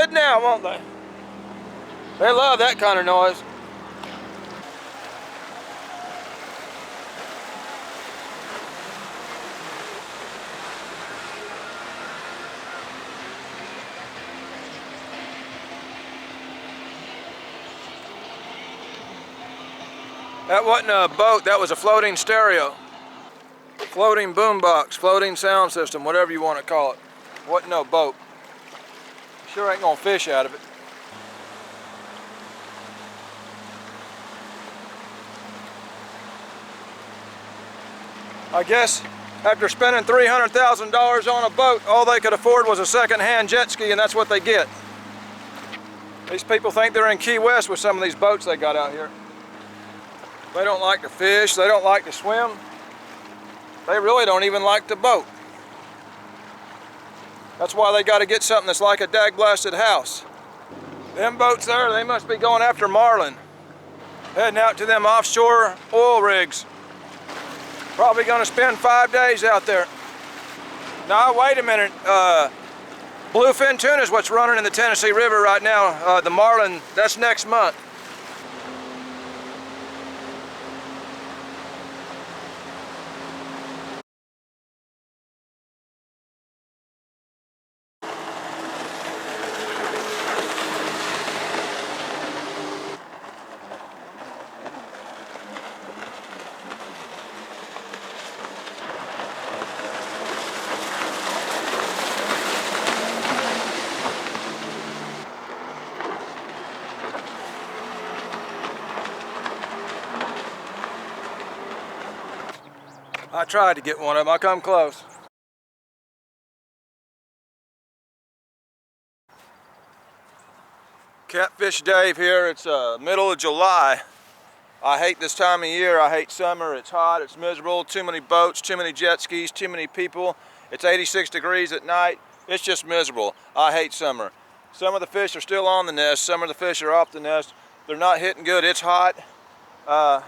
good now, won't they? They love that kind of noise. That wasn't a boat, that was a floating stereo. Floating boombox, floating sound system, whatever you want to call it. Wasn't no boat. Sure ain't gonna fish out of it. I guess after spending $300,000 on a boat, all they could afford was a second-hand jet ski, and that's what they get. These people think they're in Key West with some of these boats they got out here. They don't like to fish, they don't like to swim. They really don't even like to boat. That's why they got to get something that's like a dag-blasted house. Them boats there, they must be going after marlin. Heading out to them offshore oil rigs. Probably gonna spend 5 days out there. Now, wait a minute. Bluefin tuna is what's running in the Tennessee River right now. The marlin, that's next month. I tried to get one of them, I come close. Catfish Dave here, it's middle of July. I hate this time of year, I hate summer, it's hot, it's miserable, too many boats, too many jet skis, too many people. It's 86 degrees at night, it's just miserable. I hate summer. Some of the fish are still on the nest, some of the fish are off the nest. They're not hitting good, it's hot. I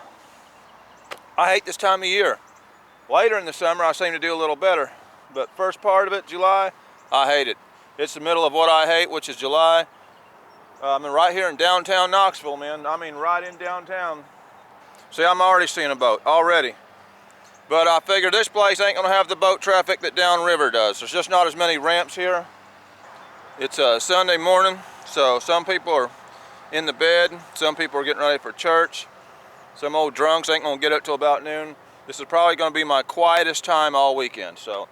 hate this time of year. Later in the summer, I seem to do a little better, but first part of it, July, I hate it. It's the middle of what I hate, which is July. I'm right here in downtown Knoxville, man. I mean, right in downtown. See, I'm already seeing a boat, already. But I figure this place ain't gonna have the boat traffic that downriver does. There's just not as many ramps here. It's a Sunday morning, so some people are in the bed, some people are getting ready for church. Some old drunks ain't gonna get up till about noon. This is probably going to be my quietest time all weekend, so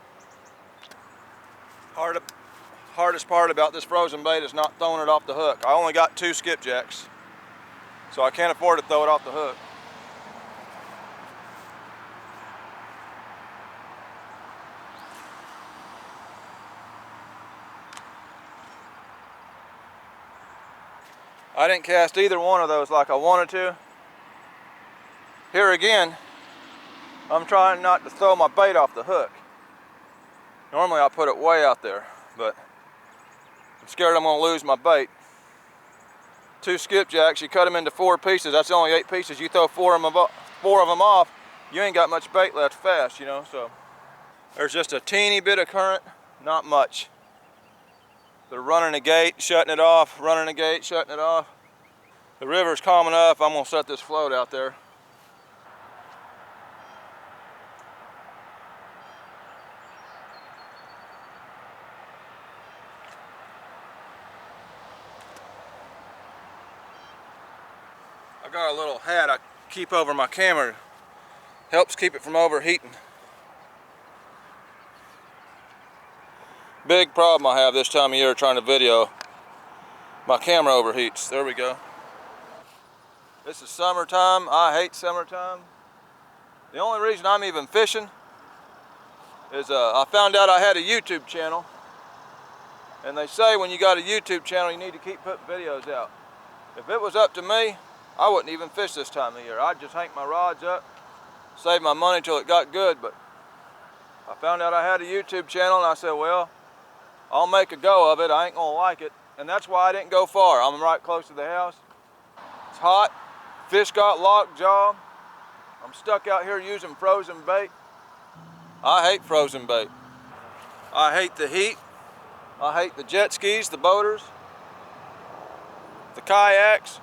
hardest part about this frozen bait is not throwing it off the hook. I only got 2 skipjacks, so I can't afford to throw it off the hook. I didn't cast either one of those like I wanted to. Here again, I'm trying not to throw my bait off the hook. Normally I put it way out there, but I'm scared I'm gonna lose my bait. 2 skipjacks, you cut them into 4 pieces, that's only 8 pieces. You throw 4 of them off, you ain't got much bait left fast, you know, so. There's just a teeny bit of current, not much. They're running a gate, shutting it off, running a gate, shutting it off. The river's calm enough, I'm gonna set this float out there. I got a little hat I keep over my camera. Helps keep it from overheating. Big problem I have this time of year trying to video. My camera overheats. There we go. This is summertime. I hate summertime. The only reason I'm even fishing is I found out I had a YouTube channel. And they say when you got a YouTube channel you need to keep putting videos out. If it was up to me, I wouldn't even fish this time of year. I'd just hang my rods up, save my money till it got good, but I found out I had a YouTube channel and I said, well, I'll make a go of it. I ain't gonna like it. And that's why I didn't go far. I'm right close to the house. It's hot. Fish got locked jaw. I'm stuck out here using frozen bait. I hate frozen bait. I hate the heat. I hate the jet skis, the boaters. the kayaks.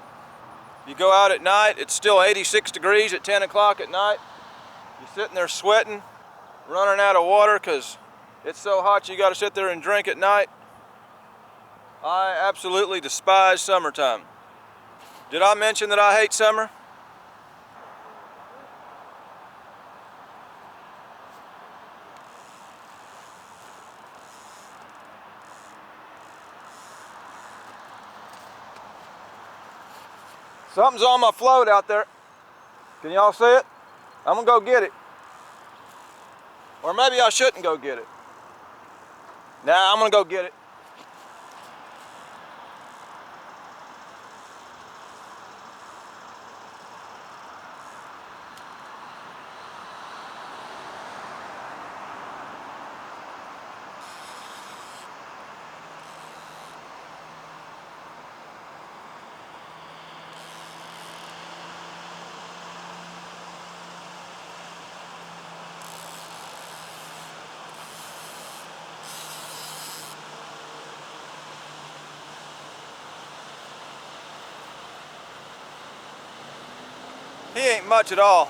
You go out at night, it's still 86 degrees at 10 o'clock at night. You're sitting there sweating, running out of water because it's so hot you got to sit there and drink at night. I absolutely despise summertime. Did I mention that I hate summer? Something's on my float out there. Can y'all see it? I'm gonna go get it. Or maybe I shouldn't go get it. Nah, I'm gonna go get it. He ain't much at all.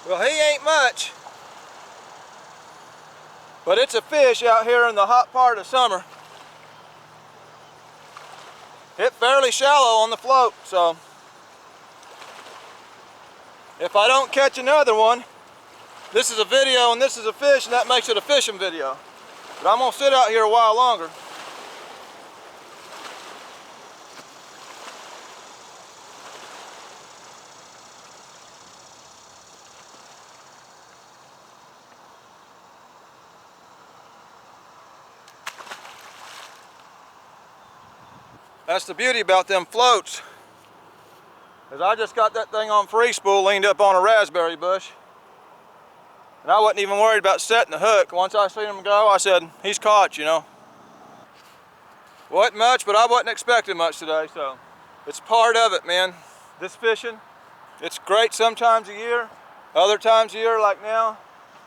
Well, he ain't much, but it's a fish out here in the hot part of summer. It's fairly shallow on the float, so if I don't catch another one, this is a video and this is a fish, and that makes it a fishing video. But I'm gonna sit out here a while longer. That's the beauty about them floats, is I just got that thing on free spool leaned up on a raspberry bush, and I wasn't even worried about setting the hook. Once I seen him go, I said, he's caught, you know. Wasn't much, but I wasn't expecting much today, so it's part of it, man. This fishing, it's great sometimes a year, other times a year like now.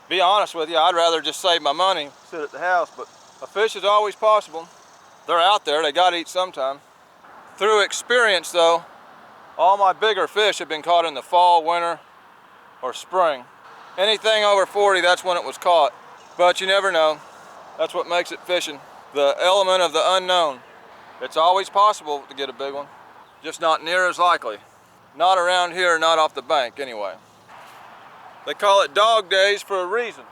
Be honest with you, I'd rather just save my money, sit at the house, but a fish is always possible. They're out there, they gotta eat sometime. Through experience though, all my bigger fish have been caught in the fall, winter, or spring. Anything over 40, that's when it was caught. But you never know. That's what makes it fishing. The element of the unknown. It's always possible to get a big one, just not near as likely. Not around here, not off the bank anyway. They call it dog days for a reason.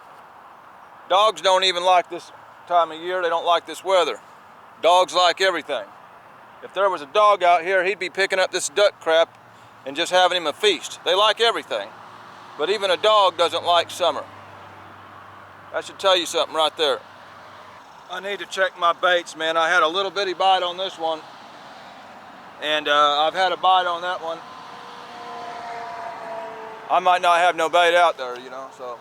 Dogs don't even like this time of year, they don't like this weather. Dogs like everything. If there was a dog out here, he'd be picking up this duck crap and just having him a feast. They like everything. But even a dog doesn't like summer. That should tell you something right there. I need to check my baits, man. I had a little bitty bite on this one, and I've had a bite on that one. I might not have no bait out there, you know, so.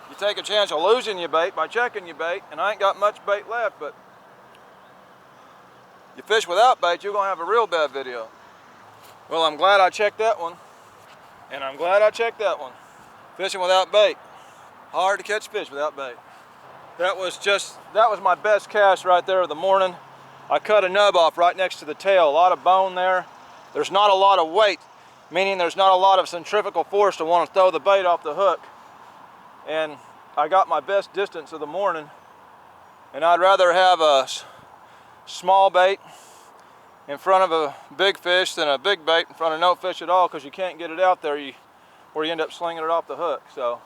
You take a chance of losing your bait by checking your bait, and I ain't got much bait left, but you fish without bait, you're gonna have a real bad video. Well, I'm glad I checked that one, and I'm glad I checked that one. Fishing without bait. Hard to catch fish without bait. That was my best cast right there of the morning. I cut a nub off right next to the tail, a lot of bone there. There's not a lot of weight, meaning there's not a lot of centrifugal force to want to throw the bait off the hook. And I got my best distance of the morning, and I'd rather have a small bait in front of a big fish than a big bait in front of no fish at all, because you can't get it out there where you end up slinging it off the hook. So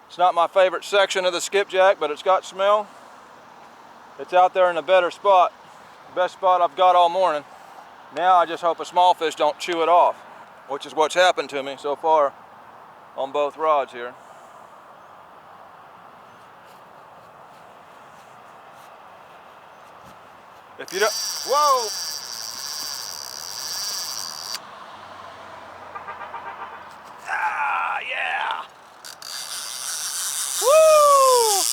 It's not my favorite section of the skipjack, but it's got smell. It's out there in a better spot. Best spot I've got all morning. Now I just hope a small fish don't chew it off, which is what's happened to me so far on both rods here. If you don't, whoa! Ah, yeah! Woo!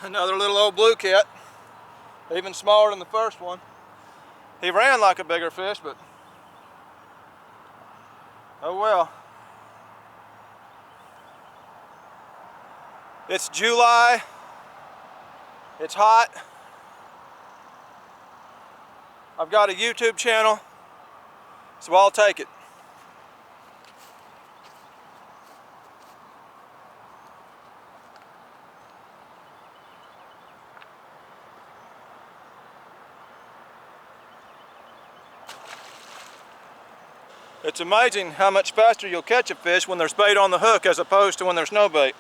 Another little old blue cat, even smaller than the first one. He ran like a bigger fish, but oh well. It's July, it's hot. I've got a YouTube channel, so I'll take it. It's amazing how much faster you'll catch a fish when there's bait on the hook as opposed to when there's no bait.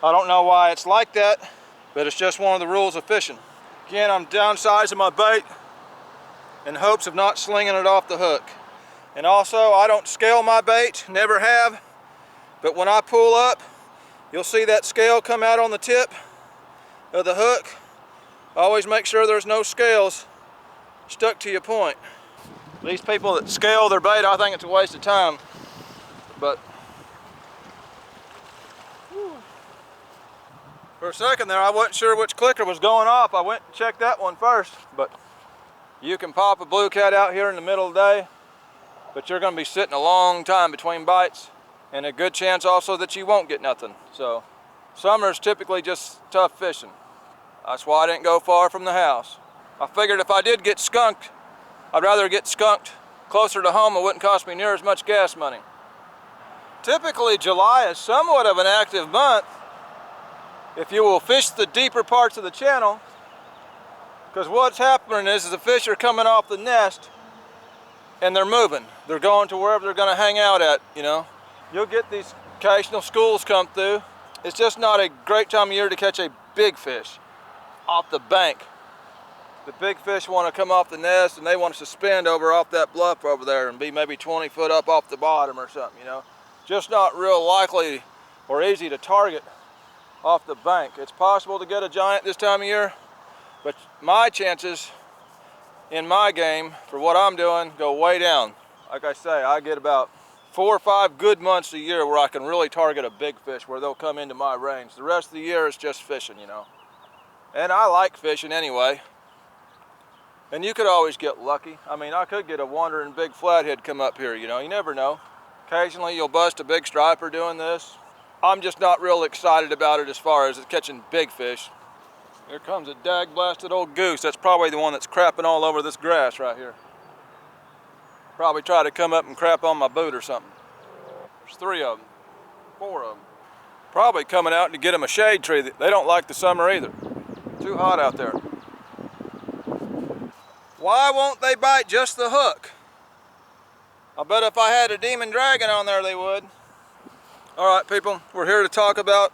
I don't know why it's like that, but it's just one of the rules of fishing. Again, I'm downsizing my bait in hopes of not slinging it off the hook. And also, I don't scale my bait, never have, but when I pull up, you'll see that scale come out on the tip of the hook. Always make sure there's no scales stuck to your point. These people that scale their bait, I think it's a waste of time. But for a second there, I wasn't sure which clicker was going off. I went and checked that one first. But you can pop a blue cat out here in the middle of the day, but you're going to be sitting a long time between bites, and a good chance also that you won't get nothing. So summer's typically just tough fishing. That's why I didn't go far from the house. I figured if I did get skunked, I'd rather get skunked closer to home. It wouldn't cost me near as much gas money. Typically, July is somewhat of an active month if you will fish the deeper parts of the channel, because what's happening is the fish are coming off the nest and they're moving. They're going to wherever they're going to hang out at, you know. You'll get these occasional schools come through. It's just not a great time of year to catch a big fish off the bank. The big fish want to come off the nest and they want to suspend over off that bluff over there and be maybe 20 foot up off the bottom or something, you know. Just not real likely or easy to target off the bank. It's possible to get a giant this time of year, but my chances in my game for what I'm doing go way down. Like I say, I get about 4 or 5 good months a year where I can really target a big fish where they'll come into my range. The rest of the year is just fishing, you know. And I like fishing anyway. And you could always get lucky. I mean, I could get a wandering big flathead come up here, you know, you never know. Occasionally you'll bust a big striper doing this. I'm just not real excited about it as far as catching big fish. Here comes a dag-blasted old goose. That's probably the one that's crapping all over this grass right here. Probably try to come up and crap on my boot or something. There's 3 of them, 4 of them. Probably coming out to get them a shade tree. They don't like the summer either. Too hot out there. Why won't they bite just the hook? I bet if I had a demon dragon on there they would. All right, people, we're here to talk about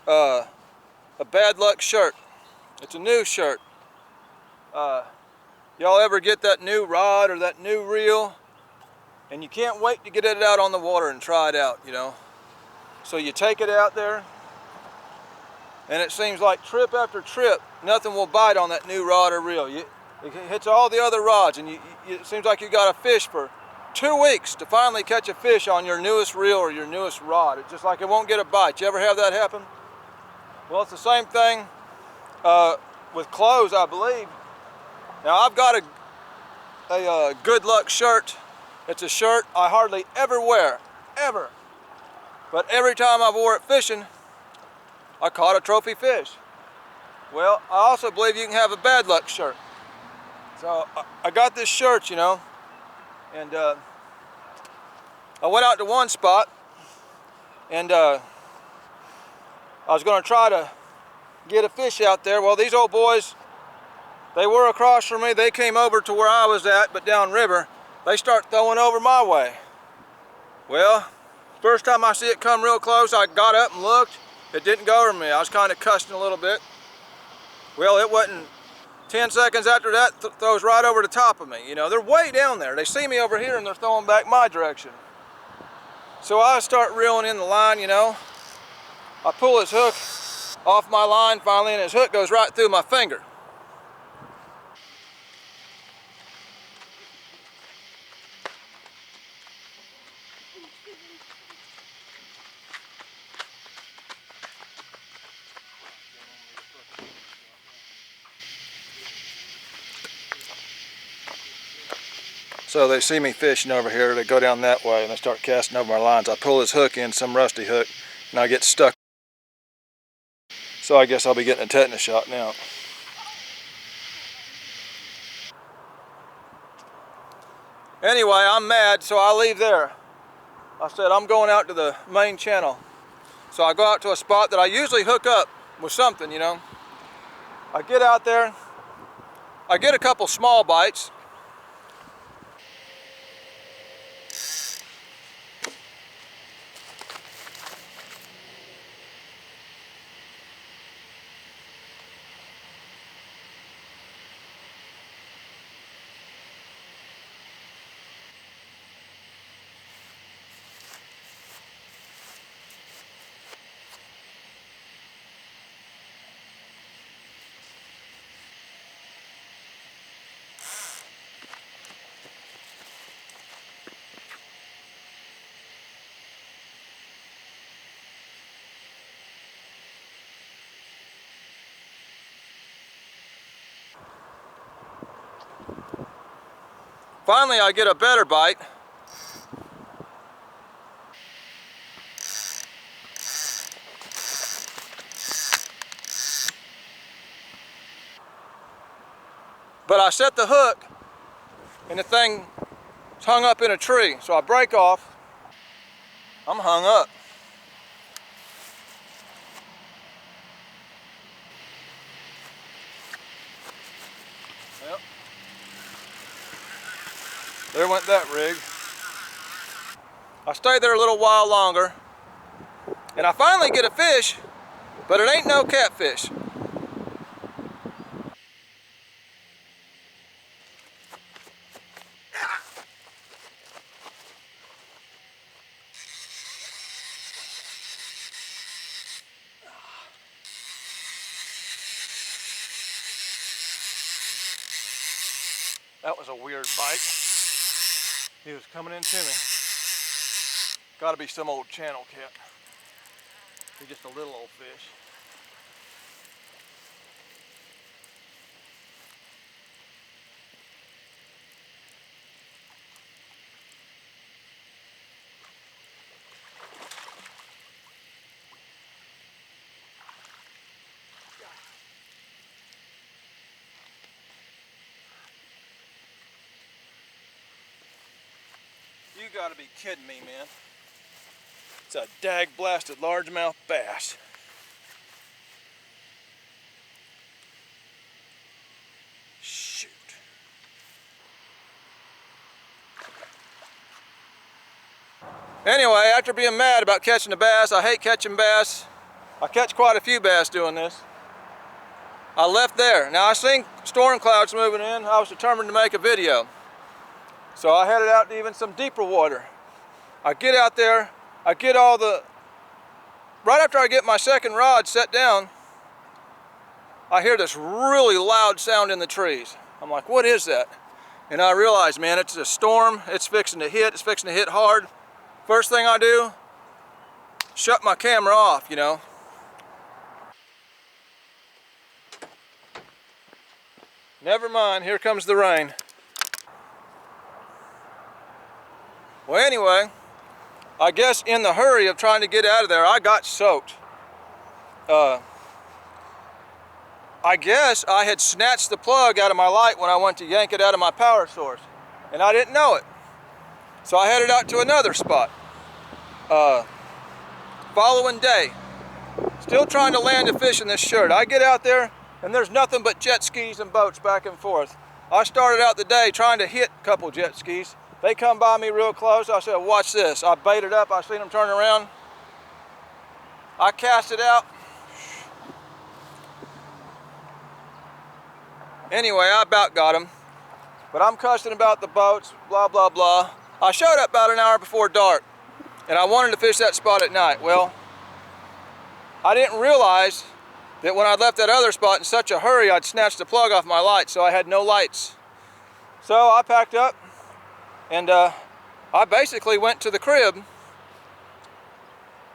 a bad luck shirt. It's a new shirt. Y'all ever get that new rod or that new reel and you can't wait to get it out on the water and try it out, you know? So you take it out there and it seems like trip after trip, nothing will bite on that new rod or reel. It hits all the other rods and it seems like you got to fish for 2 weeks to finally catch a fish on your newest reel or your newest rod. It's just like it won't get a bite. You ever have that happen? Well, it's the same thing with clothes, I believe. Now I've got a good luck shirt. It's a shirt I hardly ever wear, ever. But every time I wore it fishing, I caught a trophy fish. Well, I also believe you can have a bad luck shirt. So I got this shirt, you know, and I went out to one spot and I was going to try to get a fish out there. Well, these old boys, they were across from me. They came over to where I was at, but downriver, they start throwing over my way. Well, first time I see it come real close, I got up and looked. It didn't go over me. I was kind of cussing a little bit. Well, it wasn't 10 seconds after that, throws right over the top of me. You know, they're way down there. They see me over here and they're throwing back my direction. So I start reeling in the line, you know. I pull his hook off my line finally, and his hook goes right through my finger. So they see me fishing over here, they go down that way and they start casting over my lines. I pull his hook in, some rusty hook, and I get stuck. So I guess I'll be getting a tetanus shot now. Anyway, I'm mad, so I leave there. I said I'm going out to the main channel. So I go out to a spot that I usually hook up with something, you know. I get out there, I get a couple small bites. Finally, I get a better bite. But I set the hook and the thing is hung up in a tree. So I break off. I'm hung up. Yep. There went that rig. I stayed there a little while longer and I finally get a fish, but it ain't no catfish. That was a weird bite. He was coming into me. Gotta be some old channel cat. He's just a little old fish. You gotta be kidding me, man. It's a dag-blasted largemouth bass. Shoot. Anyway, after being mad about catching a bass, I hate catching bass. I catch quite a few bass doing this. I left there. Now I seen storm clouds moving in. I was determined to make a video. So I headed out to even some deeper water. I get out there, I get all the, right after I get my second rod set down, I hear this really loud sound in the trees. I'm like, what is that? And I realize, man, it's a storm. It's fixing to hit. It's fixing to hit hard. First thing I do, shut my camera off, you know. Never mind, here comes the rain. Well, anyway, I guess in the hurry of trying to get out of there, I got soaked. I guess I had snatched the plug out of my light when I went to yank it out of my power source, and I didn't know it. So I headed out to another spot. Following day, still trying to land a fish in this shirt. I get out there, and there's nothing but jet skis and boats back and forth. I started out the day trying to hit a couple jet skis. They come by me real close. I said, watch this. I baited up. I seen them turn around. I cast it out. Anyway, I about got him. But I'm cussing about the boats, blah, blah, blah. I showed up about an hour before dark, and I wanted to fish that spot at night. Well, I didn't realize that when I left that other spot in such a hurry, I'd snatched the plug off my light, so I had no lights. So I packed up, and I basically went to the crib,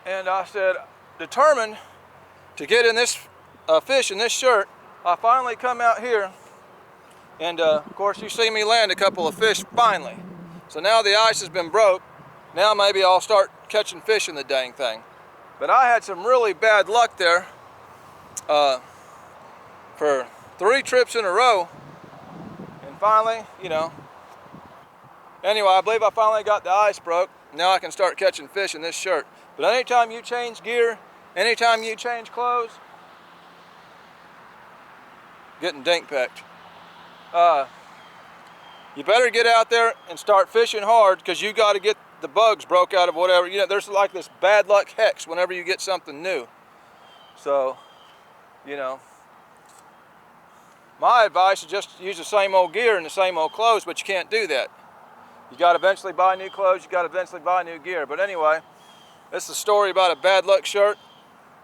and I said, determined to get in this fish in this shirt. I finally come out here, and of course you see me land a couple of fish finally. So now the ice has been broke. Now maybe I'll start catching fish in the dang thing. But I had some really bad luck there for 3 trips in a row, and finally, you know, anyway, I believe I finally got the ice broke. Now I can start catching fish in this shirt. But anytime you change gear, anytime you change clothes, getting dink pecked. You better get out there and start fishing hard, because you got to get the bugs broke out of whatever. You know, there's like this bad luck hex whenever you get something new. So, you know, my advice is just use the same old gear and the same old clothes, but you can't do that. You got to eventually buy new clothes, you got to eventually buy new gear. But anyway, this is a story about a bad luck shirt.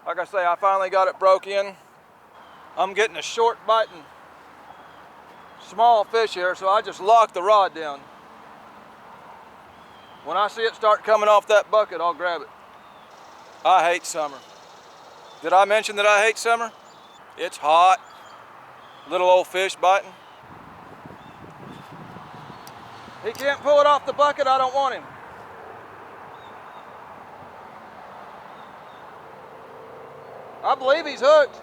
Like I say, I finally got it broke in. I'm getting a short biting small fish here, so I just locked the rod down. When I see it start coming off that bucket, I'll grab it. I hate summer. Did I mention that I hate summer? It's hot. Little old fish biting. He can't pull it off the bucket, I don't want him. I believe he's hooked.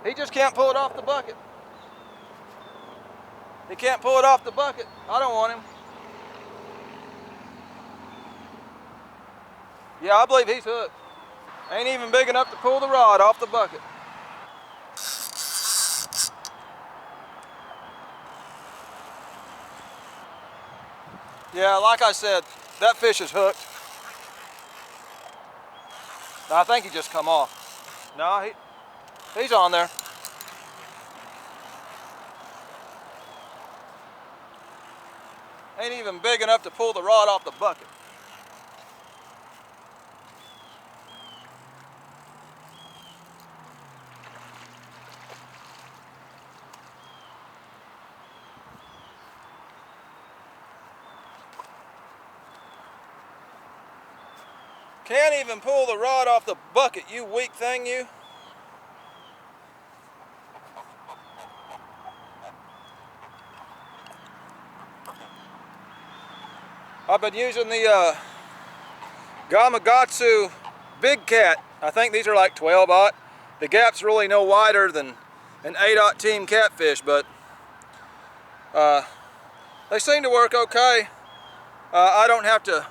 He just can't pull it off the bucket. He can't pull it off the bucket. I don't want him. Yeah, I believe he's hooked. Ain't even big enough to pull the rod off the bucket. Yeah, like I said, that fish is hooked. I think he just come off. No, he's on there. Ain't even big enough to pull the rod off the bucket. Can't even pull the rod off the bucket, you weak thing, you. I've been using the Gamakatsu Big Cat. I think these are like 12-aught. The gap's really no wider than an 8-aught team Catfish, but they seem to work okay. I don't have to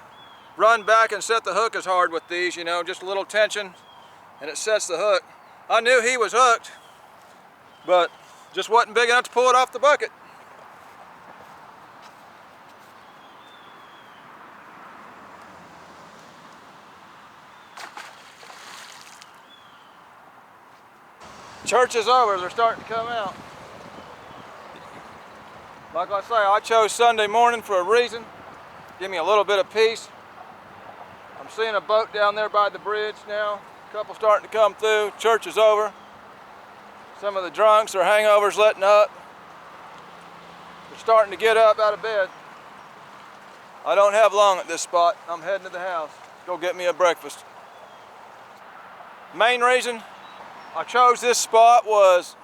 run back and set the hook as hard with these, you know, just a little tension and it sets the hook. I knew he was hooked, but just wasn't big enough to pull it off the bucket. Church is over, they're starting to come out. Like I say, I chose Sunday morning for a reason. Give me a little bit of peace. I'm seeing a boat down there by the bridge now. A couple starting to come through. Church is over. Some of the drunks or hangovers letting up. They're starting to get up out of bed. I don't have long at this spot. I'm heading to the house. Go get me a breakfast. Main reason I chose this spot was,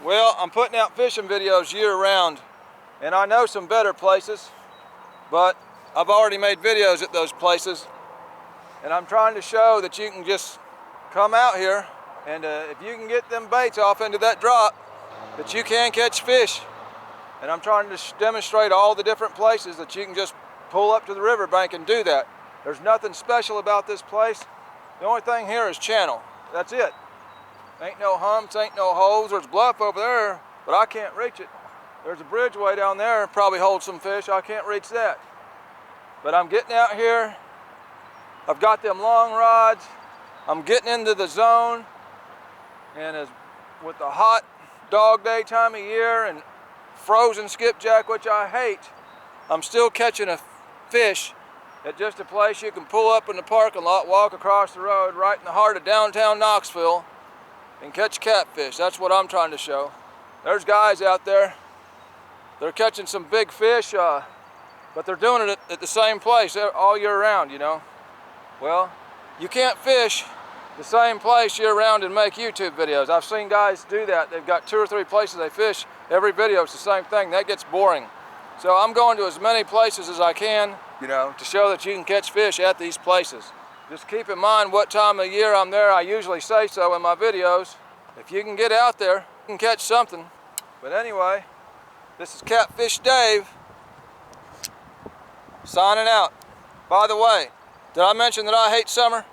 well, I'm putting out fishing videos year round, and I know some better places, but I've already made videos at those places, and I'm trying to show that you can just come out here, and if you can get them baits off into that drop, that you can catch fish. And I'm trying to demonstrate all the different places that you can just pull up to the riverbank and do that. There's nothing special about this place. The only thing here is channel. That's it. Ain't no humps, ain't no holes. There's bluff over there, but I can't reach it. There's a bridgeway down there, probably holds some fish. I can't reach that. But I'm getting out here. I've got them long rods. I'm getting into the zone. And with the hot dog day time of year and frozen skipjack, which I hate, I'm still catching a fish at just a place you can pull up in the parking lot, walk across the road right in the heart of downtown Knoxville and catch catfish. That's what I'm trying to show. There's guys out there. They're catching some big fish, but they're doing it at the same place all year round, you know. Well, you can't fish the same place year round and make YouTube videos. I've seen guys do that. They've got 2 or 3 places they fish. Every video is the same thing. That gets boring. So I'm going to as many places as I can, you know, to show that you can catch fish at these places. Just keep in mind what time of year I'm there. I usually say so in my videos. If you can get out there, you can catch something. But anyway, this is Catfish Dave, signing out. By the way, did I mention that I hate summer?